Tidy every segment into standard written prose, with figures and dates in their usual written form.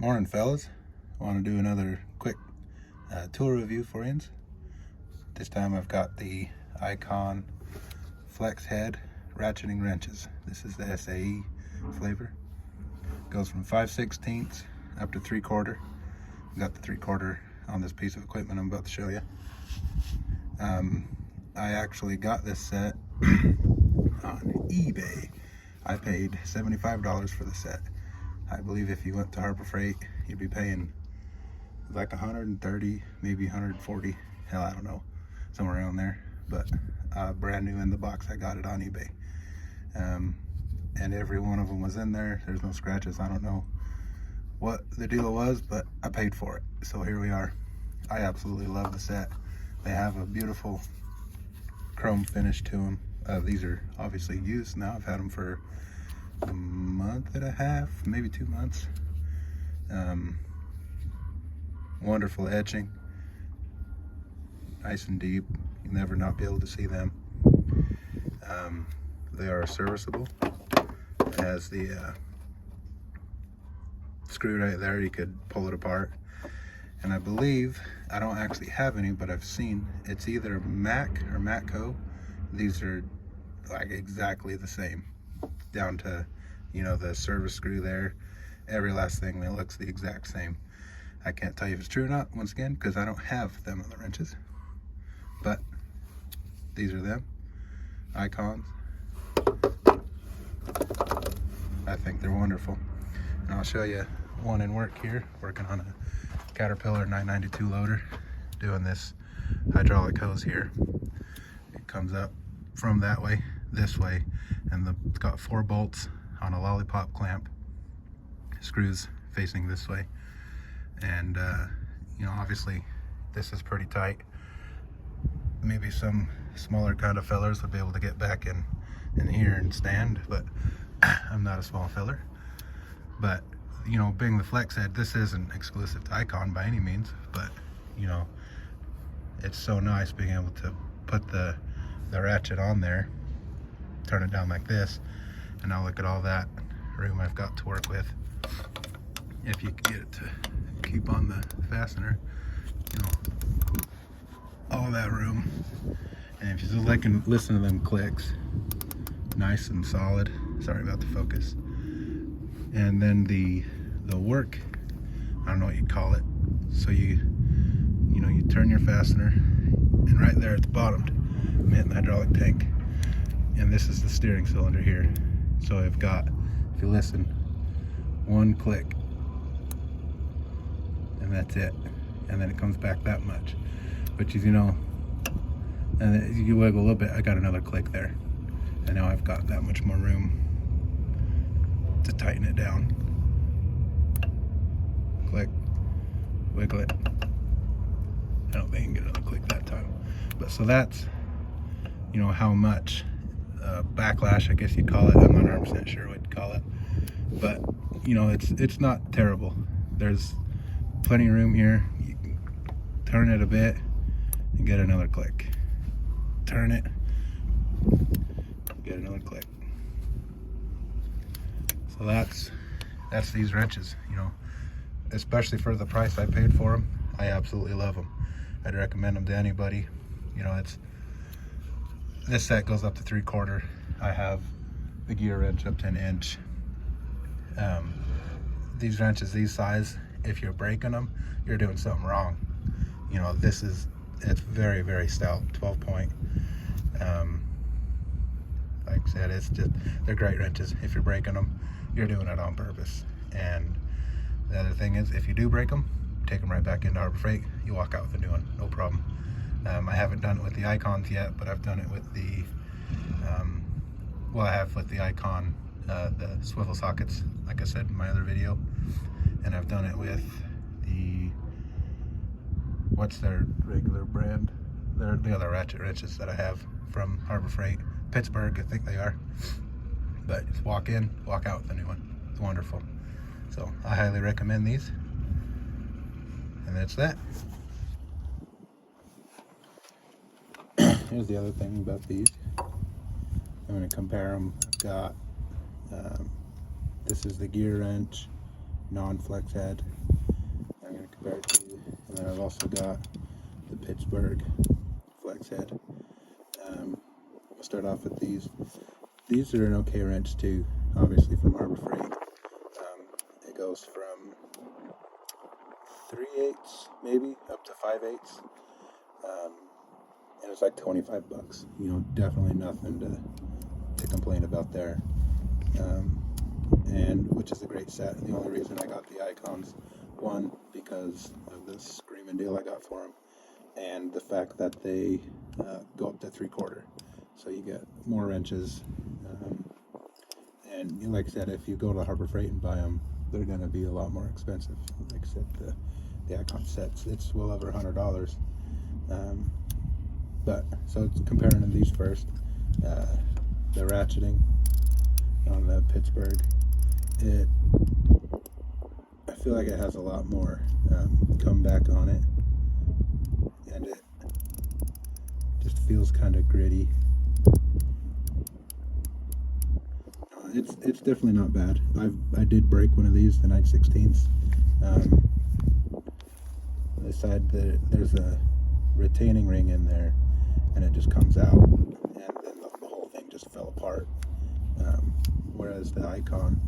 Morning, fellas. I want to do another quick tool review for you. This time I've got the Icon Flex Head ratcheting wrenches. This is the SAE flavor. Goes from 5/16 up to 3/4. Got the 3/4 on this piece of equipment I'm about to show you. I actually got this set on eBay. I paid $75 for the set. I believe if you went to Harbor Freight, you'd be paying like 130, maybe 140. Hell, I don't know, somewhere around there. But brand new in the box. I got it on eBay, and every one of them was in there. There's no scratches. I don't know what the deal was, but I paid for it. So here we are. I absolutely love the set. They have a beautiful chrome finish to them. These are obviously used now. I've had them for a month and a half, maybe 2 months. Wonderful etching, nice and deep. You'll never not be able to see them. They are serviceable. It has the screw right there. You could pull it apart, and I believe, I don't actually have any, but I've seen it's either Mac or Matco. These are like exactly the same, down to, you know, the service screw there. Every last thing, that looks the exact same. I can't tell you if it's true or not, once again, because I don't have them on the wrenches. But these are them, Icons. I think they're wonderful. And I'll show you one in work here, working on a Caterpillar 992 loader, doing this hydraulic hose here. It comes up from that way, this way, and it's got 4 bolts on a lollipop clamp, screws facing this way. And you know, obviously this is pretty tight. Maybe some smaller kind of fellers would be able to get back in here and stand, but I'm not a small feller. But you know, being the flex head, this isn't exclusive to Icon by any means, but you know, it's so nice being able to put the ratchet on there, turn it down like this, and now look at all that room I've got to work with. If you can get it to keep on the fastener, you know, all that room. And if you just like and listen to them clicks, nice and solid. Sorry about the focus. And then the work, I don't know what you'd call it. So you know, you turn your fastener, and right there at the bottom, I'm hitting the hydraulic tank, and this is the steering cylinder here. So I've got, if you listen, one click, and that's it. And then it comes back that much, which is, you know, and then you wiggle a little bit, I got another click there, and now I've got that much more room to tighten it down. Click, wiggle it. I don't think I can get another click that time. But so that's, you know, how much backlash, I guess you'd call it. I'm not 100% sure what you'd call it, but you know, it's not terrible. There's plenty of room here. You can turn it a bit and get another click. Turn it, get another click. So that's these wrenches. You know, especially for the price I paid for them, I absolutely love them. I'd recommend them to anybody. You know, this set goes up to 3/4. I have the gear wrench up to 1 inch. These wrenches, these size, if you're breaking them, you're doing something wrong. You know, it's very, very stout, 12 point. Like I said, they're great wrenches. If you're breaking them, you're doing it on purpose. And the other thing is, if you do break them, take them right back into Harbor Freight. You walk out with a new one, no problem. I haven't done it with the Icons yet, but I've done it with the, I have with the Icon, the swivel sockets, like I said in my other video. And I've done it with the, what's their regular brand? They're the other ratchet wrenches that I have from Harbor Freight, Pittsburgh, I think they are. But just walk in, walk out with a new one. It's wonderful. So I highly recommend these. And that's that. Here's the other thing about these. I'm going to compare them. I've got, this is the gear wrench, non-flex head I'm going to compare it to. And then I've also got the Pittsburgh flex head. I'll start off with these. These are an okay wrench too, obviously from Harbor Freight. It goes from 3/8 maybe up to 5/8, and it's like $25. You know, definitely nothing to complain about there. And which is a great set. The only reason I got the Icons, one, because of this screaming deal I got for them, and the fact that they go up to 3/4, so you get more wrenches. And like I said, if you go to Harbor Freight and buy them, they're going to be a lot more expensive. Like I said, the Icon sets, it's well over $100. But so it's comparing to these first, the ratcheting on the Pittsburgh, I feel like it has a lot more comeback on it, and it just feels kind of gritty. It's definitely not bad. I did break one of these, the 9/16. They said that there's a retaining ring in there, and it just comes out, and then the whole thing just fell apart. Whereas the Icon,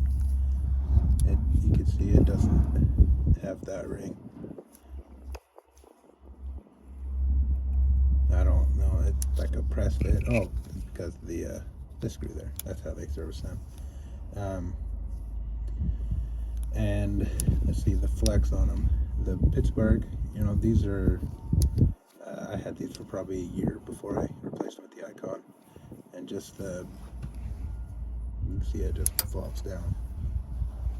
you can see it doesn't have that ring. I don't know. It's like a press fit. Oh, because of the screw there. That's how they service them. And let's see the flex on them. The Pittsburgh, you know, these are. I had these for probably a year before I replaced them with the Icon, and just you can see it just flops down.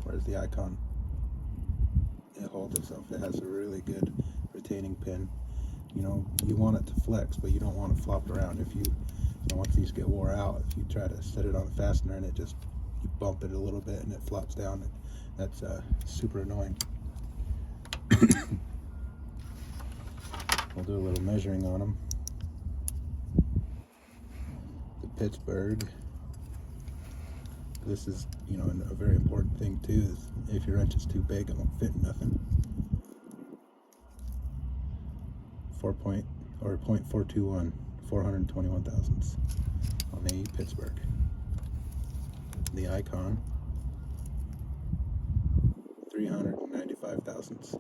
Whereas the Icon, it holds itself. It has a really good retaining pin. You know, you want it to flex, but you don't want it flopped around. If you know, once these get wore out, if you try to set it on the fastener and you bump it a little bit and it flops down, that's super annoying. We'll do a little measuring on them. The Pittsburgh, this is, you know, a very important thing too, is if your wrench is too big, it won't fit in nothing. 0.421, 421 thousandths on the Pittsburgh. The Icon, 395 thousandths.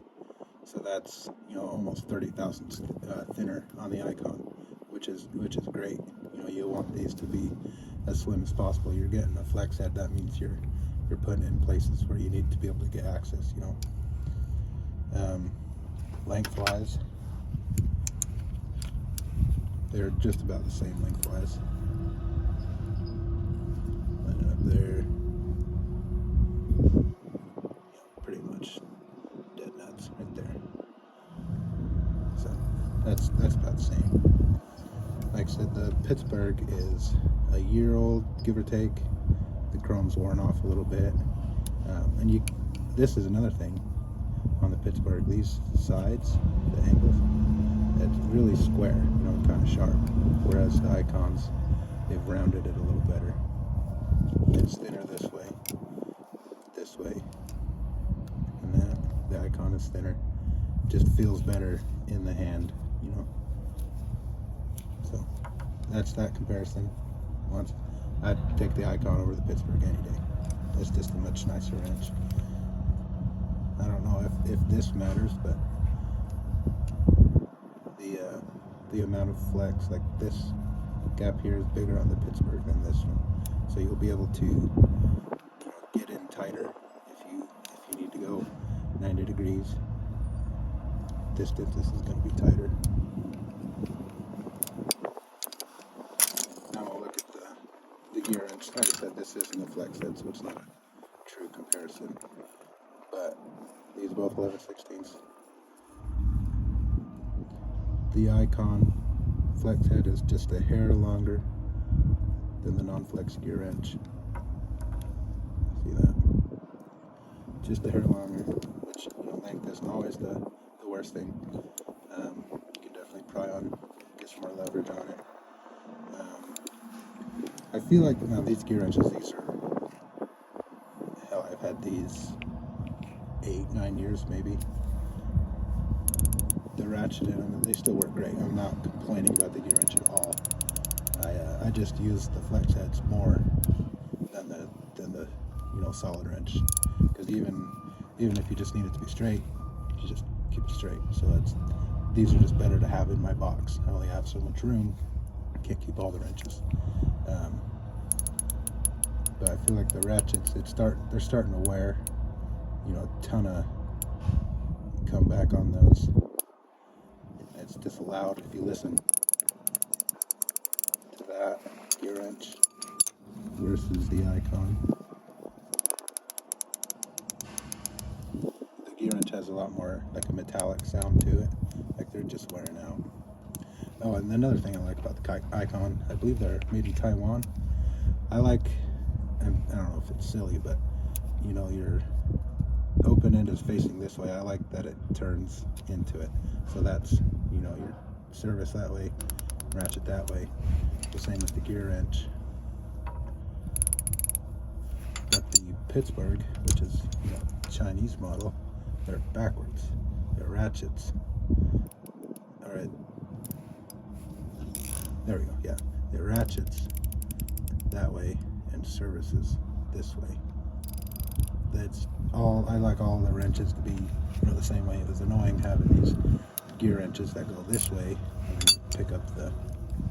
So that's, you know, almost 30 thousandths thinner on the Icon, which is great. You know, you want these to be as slim as possible. You're getting a flex head. That means you're putting it in places where you need to be able to get access. You know, lengthwise, they're just about the same lengthwise. And up there, pretty much dead nuts right there. So that's about the same. Like I said, the Pittsburgh is a year old, give or take. The chrome's worn off a little bit, and this is another thing on the Pittsburgh. These sides, the angles, it's really square, you know, kind of sharp. Whereas the Icons, they've rounded it a little better. It's thinner this way, and the Icon is thinner. Just feels better in the hand, you know. So that's that comparison. Once I'd take the Icon over the Pittsburgh any day. It's just a much nicer wrench. I don't know if this matters, but the amount of flex, like this gap here is bigger on the Pittsburgh than this one, so you'll be able to, you know, get in tighter if you need to go 90 degrees distance. This is going to be tighter. Now we'll look at the gear wrench. Like I said, this isn't a flex head, so it's not a true comparison, but these both 11/16. The Icon flex head is just a hair longer than the non-flex gear wrench. See that? Just a hair longer, which, you know, length isn't always the worst thing. You can definitely pry on, get some more leverage on it. I feel like now these gear wrenches, these are, hell, I've had these 8-9 years maybe. The ratchet in them, and they still work great. I'm not complaining about the gear wrench at all. I just use the flex heads more than the solid wrench, because even if you just need it to be straight, you just keep it straight. So these are just better to have in my box. I only have so much room. I can't keep all the wrenches. But I feel like the ratchets, they're starting to wear, a ton of comeback on those. It's disallowed if you listen to that gear wrench versus the Icon. The gear wrench has a lot more like a metallic sound to it, like they're just wearing out. Oh, and another thing I like about the Icon, I believe they're made in Taiwan. I don't know if it's silly, but your open end is facing this way. I like that it turns into it. So that's, your service that way, ratchet that way. The same with the gear wrench. But the Pittsburgh, which is Chinese model, they're backwards. They're ratchets. All right. There we go. Yeah, they're ratchets that way and services this way. I like all the wrenches to be the same way. It was annoying having these gear wrenches that go this way and then you pick up the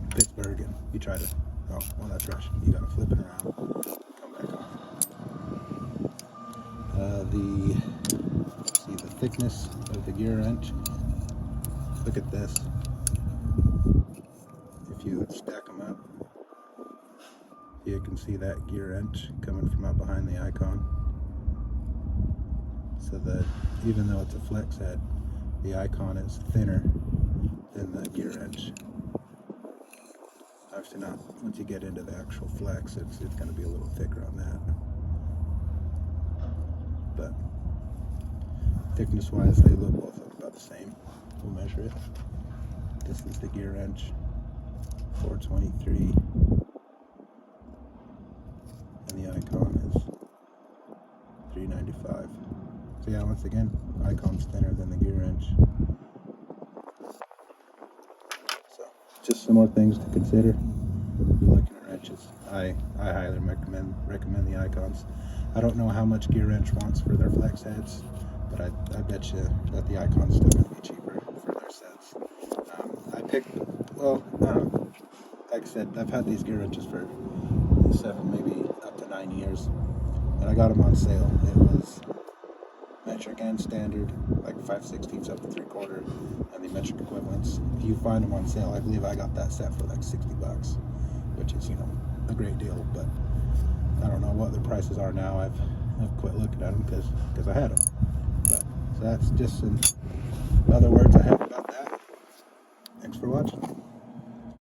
Pittsburgh and you try to, that's rush. You gotta flip it around, come back on. The thickness of the gear wrench. Look at this. If you stack them up, you can see that gear wrench coming from up behind the Icon. So that even though it's a flex head, the Icon is thinner than the gear wrench. Obviously not, once you get into the actual flex, it's going to be a little thicker on that. But thickness wise, they both look about the same. We'll measure it. This is the gear wrench, 423. And the Icon is 395. So yeah, once again, Icon's thinner than the gear wrench. So just some more things to consider if you're looking at wrenches. I highly recommend the Icons. I don't know how much gear wrench wants for their flex heads, but I bet you that the Icon's still going to be cheaper for their sets. I don't know. Like I said, I've had these gear wrenches for 7, maybe up to 9 years, and I got them on sale. It was metric and standard, like 5/16 up to 3/4, and the metric equivalents. If you find them on sale, I believe I got that set for like $60, which is a great deal. But I don't know what the prices are now. I've quit looking at them because I had them. So that's just some other words I have about that. Thanks for watching.